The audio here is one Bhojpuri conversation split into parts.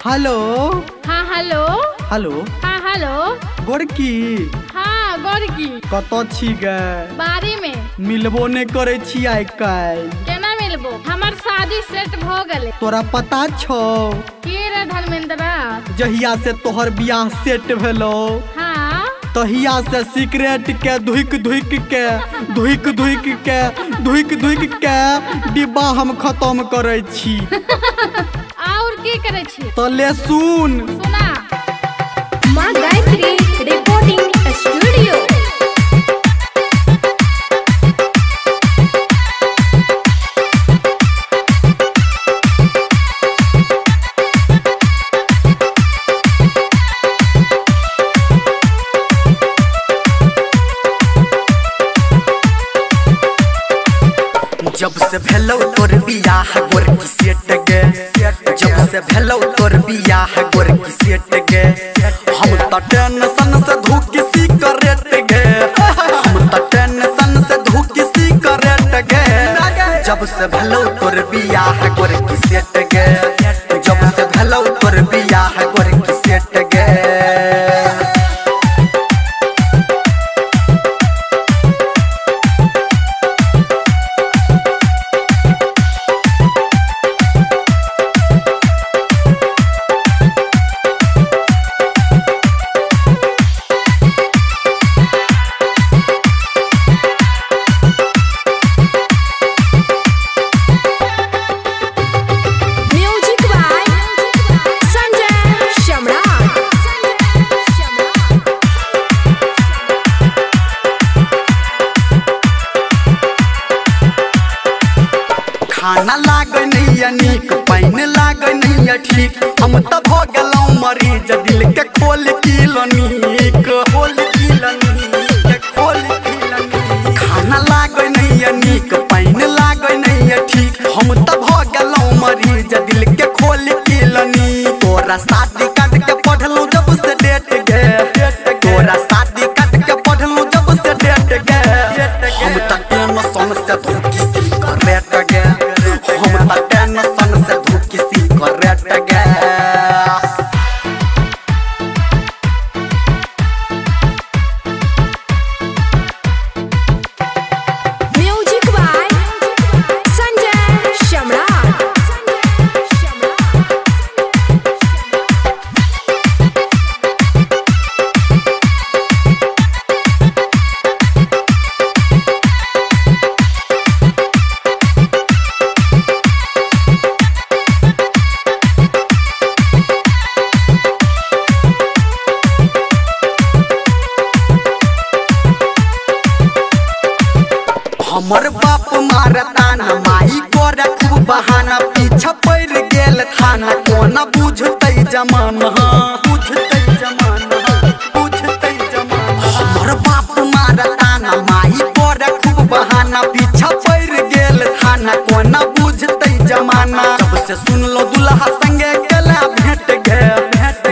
हेलो। हाँ हेलो। हेलो। हाँ हेलो। गोरकी। हाँ गोरकी। कत छी गे? बारी में। मिलबो ने करे छी आइ काल। केना मिलबो? हमर शादी सेट भ गेले। तोरा पता छौ? के रे धर्मेंद्रा? जहिया से तोहर बियाह सेट भेलो हाँ तहिया से सिगरेट के धुक धुक के डिब्बा हम खत्म करे छी। और की करे छी? तो ले सुन। सुना। माँ गायत्री रिकॉर्डिंग स्टूडियो। जब से भेलो तोर बियाह गोरकी सेट गे, जब से भेलो तोर बियाह गोरकी सेट गे, हम त टेंशन से धुकी सिगरेट गे, हम त टेंशन से धुकी सिगरेट गे। जब से भेलो तोर बियाह गोरकी सेट गे, जब से भेलो तोर बियाह गोरकी सेट गे। खाना लागे नहीं नीक, पाइन लागे नहीं ठीक, हम त भ गेलौ मरीज दिल के खोल किलनीक, खोल किलनीक, खोल किलनीक। खाना लागे नहीं नीक, पाइन लागे नहीं ठीक, हम त भ गेलौ मरीज दिल के खोल किलनीक। तोरा शादी काट के पढ़लौ जब से डेट गे, तोरा शादी काट के पढ़लौ जब से डेट गे, हम त टेंशन से धुकी सिगरेट गे, हम त टेंशन से धुकी सिगरेट गे। म्यूजिक बाय संजय सम्राट। हमर बाप मारता न माई करे खूब बहाना, पीछा पड़ गेल थाना, कोना बुझतै जमाना, बुझतै जमाना, बुझतै जमाना। हमर बाप मारता न माई करे खूब बहाना, पीछा पड़ गेल थाना, कोना बुझतै जमाना। जब से सुनलो दुल्हा संगे गेला भेट गे,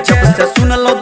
जब से सुनलो